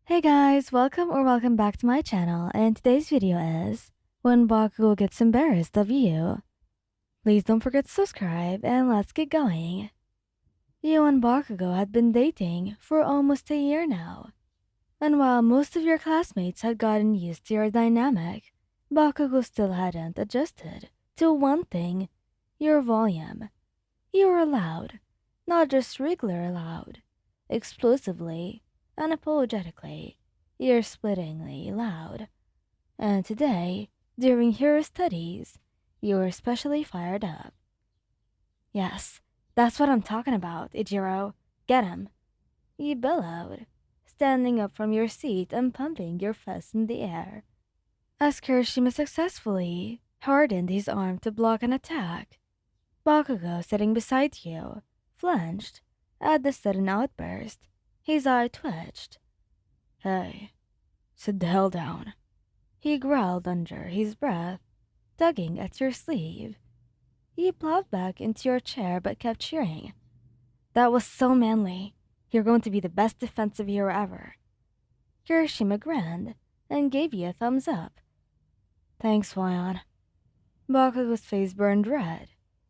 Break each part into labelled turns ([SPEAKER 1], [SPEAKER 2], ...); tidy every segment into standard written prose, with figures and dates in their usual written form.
[SPEAKER 1] Hey guys, welcome back to my channel, and today's video is when Bakugou gets embarrassed of you. Please don't forget to subscribe and let's get going. You and Bakugou had been dating for almost a year now, and while most of your classmates had gotten used to your dynamic, Bakugou still hadn't adjusted to one thing, your volume. You were loud, not just regular loud, explosively, unapologetically, ear-splittingly loud. And today, during hero studies, you were especially fired up. Yes, that's what I'm talking about, Ichiro. Get him. You bellowed, standing up from your seat and pumping your fist in the air. As Kirishima successfully hardened his arm to block an attack, Bakugou, sitting beside you, flinched at the sudden outburst. His eye twitched. Hey, sit the hell down. He growled under his breath, tugging at your sleeve. You plopped back into your chair but kept cheering. That was so manly. You're going to be the best defensive hero ever. Kirishima grinned and gave you a thumbs up. Thanks, Wyon. Bakugou's face burned red,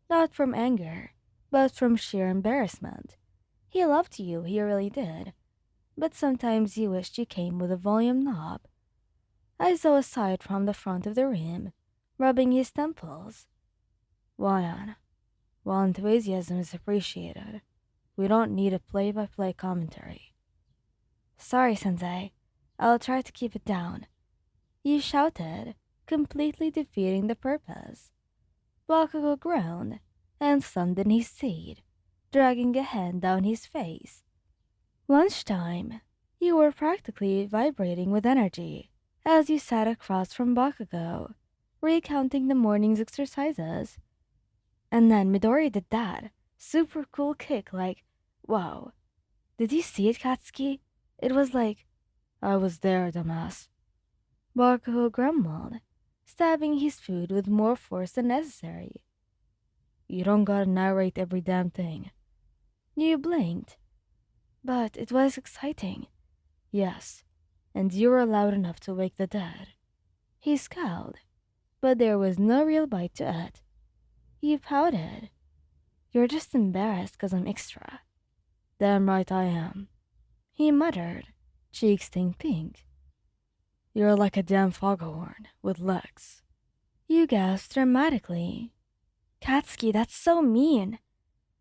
[SPEAKER 1] not from anger, but from sheer embarrassment. He loved you, he really did. But sometimes he wished you came with a volume knob. I saw a sight from the front of the room, rubbing his temples. Wyon, while enthusiasm is appreciated, we don't need a play-by-play commentary. Sorry, Sensei. I'll try to keep it down. You shouted, completely defeating the purpose. Bakugou groaned and slumped in his seat, dragging a hand down his face. Lunchtime. You were practically vibrating with energy as you sat across from Bakugou, recounting the morning's exercises. And then Midori did that super cool kick like, wow. Did you see it, Katsuki? It was like, I was there, dumbass. Bakugou grumbled, stabbing his food with more force than necessary. You don't gotta narrate every damn thing. You blinked. But it was exciting. Yes, and you were loud enough to wake the dead. He scowled, but there was no real bite to it. He pouted. You're just embarrassed 'cause I'm extra. Damn right I am. He muttered, cheeks stained pink. You're like a damn foghorn with legs. You gasped dramatically. Katsuki, that's so mean.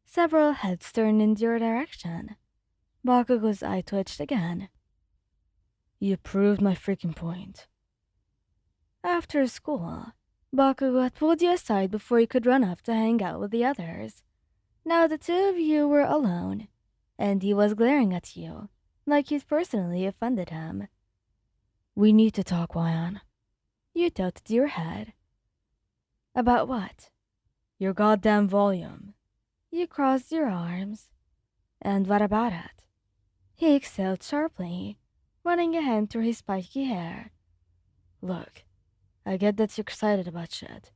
[SPEAKER 1] Several heads turned in your direction. Bakugou's eye twitched again. You proved my freaking point. After school, Bakugou had pulled you aside before you could run off to hang out with the others. Now the two of you were alone, and he was glaring at you, like you'd personally offended him. We need to talk, Wyon. You tilted your head. About what? Your goddamn volume. You crossed your arms. And what about it? He exhaled sharply, running a hand through his spiky hair. Look, I get that you're excited about shit,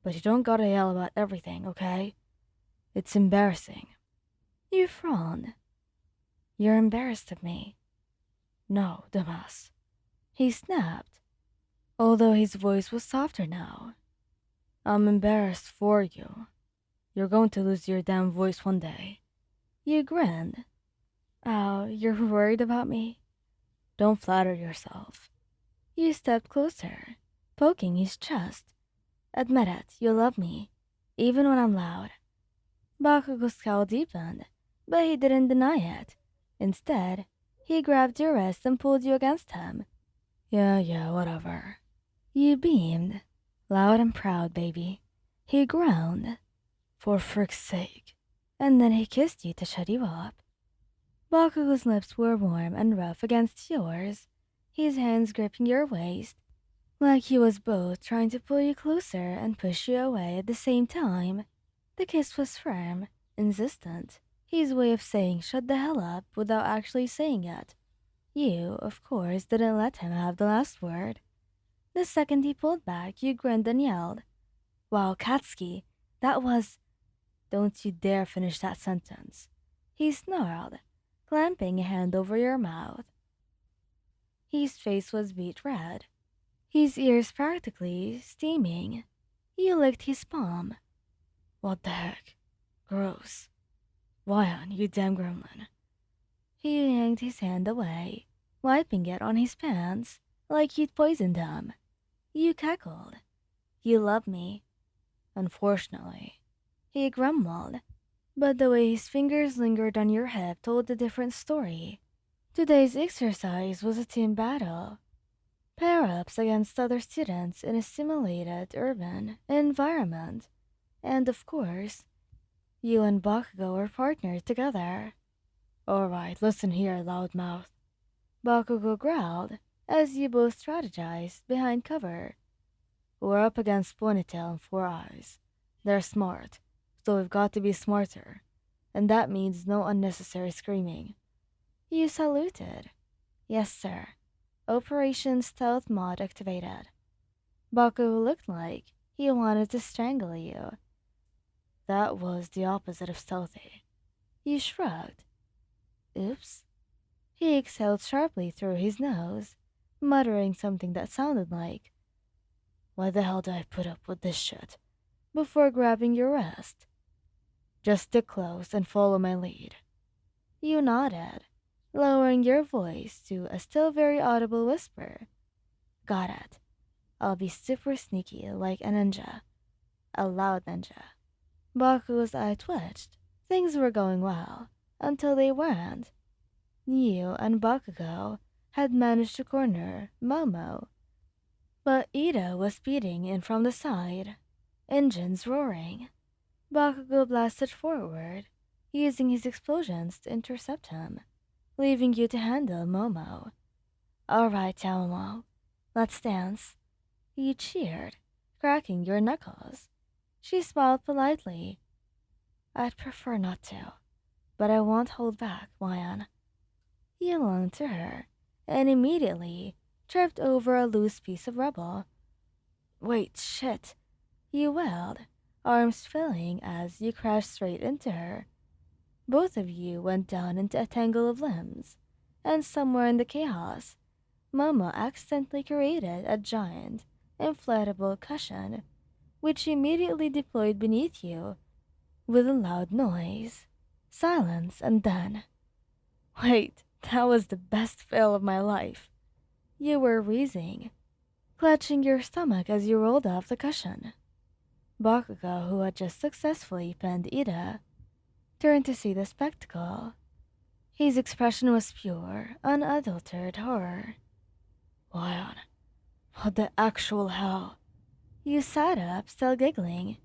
[SPEAKER 1] but you don't gotta yell about everything, okay? It's embarrassing. You frowned. You're embarrassed of me. No, dumbass. He snapped, although his voice was softer now. I'm embarrassed for you. You're going to lose your damn voice one day. You grinned. Oh, you're worried about me? Don't flatter yourself. You stepped closer, poking his chest. Admit it, you love me, even when I'm loud. Bakugou's scowl deepened, but he didn't deny it. Instead, he grabbed your wrist and pulled you against him. Yeah, whatever. You beamed, loud and proud, baby. He groaned. For frick's sake. And then he kissed you to shut you up. Bakugou's lips were warm and rough against yours, his hands gripping your waist, like he was both trying to pull you closer and push you away at the same time. The kiss was firm, insistent, his way of saying shut the hell up without actually saying it. You, of course, didn't let him have the last word. The second he pulled back, you grinned and yelled, Wow, Katsuki, that was... Don't you dare finish that sentence. He snarled, clamping a hand over your mouth. His face was beet red, his ears practically steaming. You licked his palm. What the heck? Gross. Wyan, you damn gremlin. He yanked his hand away, wiping it on his pants like you'd poisoned him. You cackled. You love me. Unfortunately, he grumbled, but the way his fingers lingered on your hip told a different story. Today's exercise was a team battle. Pair-ups against other students in a simulated urban environment. And of course, you and Bakugo were partnered together. Alright, listen here, loudmouth. Bakugo growled as you both strategized behind cover. We're up against Ponytail and Four Eyes. They're smart, so we've got to be smarter. And that means no unnecessary screaming. You saluted. Yes, sir. Operation Stealth Mod activated. Bakugo looked like he wanted to strangle you. That was the opposite of stealthy. You shrugged. Oops. He exhaled sharply through his nose, muttering something that sounded like, why the hell do I put up with this shit? Before grabbing your wrist. Just stick close and follow my lead. You nodded, lowering your voice to a still very audible whisper. Got it. I'll be super sneaky like a ninja. A loud ninja. Baku's eye twitched. Things were going well, until they weren't. You and Bakugo had managed to corner Momo, but Ida was speeding in from the side, engines roaring. Bakugo blasted forward, using his explosions to intercept him, leaving you to handle Momo. Alright, Taomo, let's dance. You cheered, cracking your knuckles. She smiled politely. I'd prefer not to, but I won't hold back, Wyan. You lunged to her, and immediately tripped over a loose piece of rubble. Wait, shit! You wailed, arms filling as you crashed straight into her. Both of you went down into a tangle of limbs, and somewhere in the chaos, Momo accidentally created a giant, inflatable cushion, which immediately deployed beneath you with a loud noise, silence, and then... Wait, that was the best fail of my life. You were wheezing, clutching your stomach as you rolled off the cushion. Bakugo, who had just successfully pinned Ida, turned to see the spectacle. His expression was pure, unadulterated horror. Wyan, what the actual hell? You sat up, still giggling.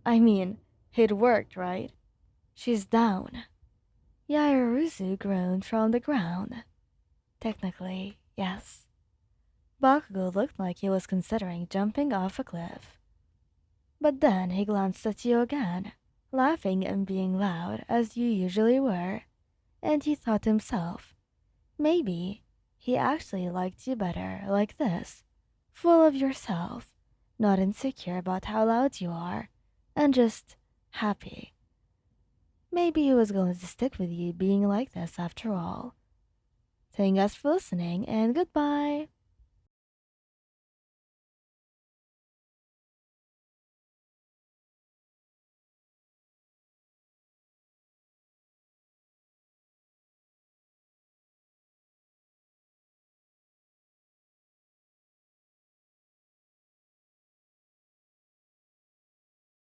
[SPEAKER 1] I mean, it worked, right? She's down. Yairuzu groaned from the ground. Technically, yes. Bakugo looked like he was considering jumping off a cliff. But then he glanced at you again, laughing and being loud as you usually were, and he thought to himself, maybe he actually liked you better like this, full of yourself, not insecure about how loud you are, and just happy. Maybe he was going to stick with you being like this after all. Thank us for listening, and goodbye.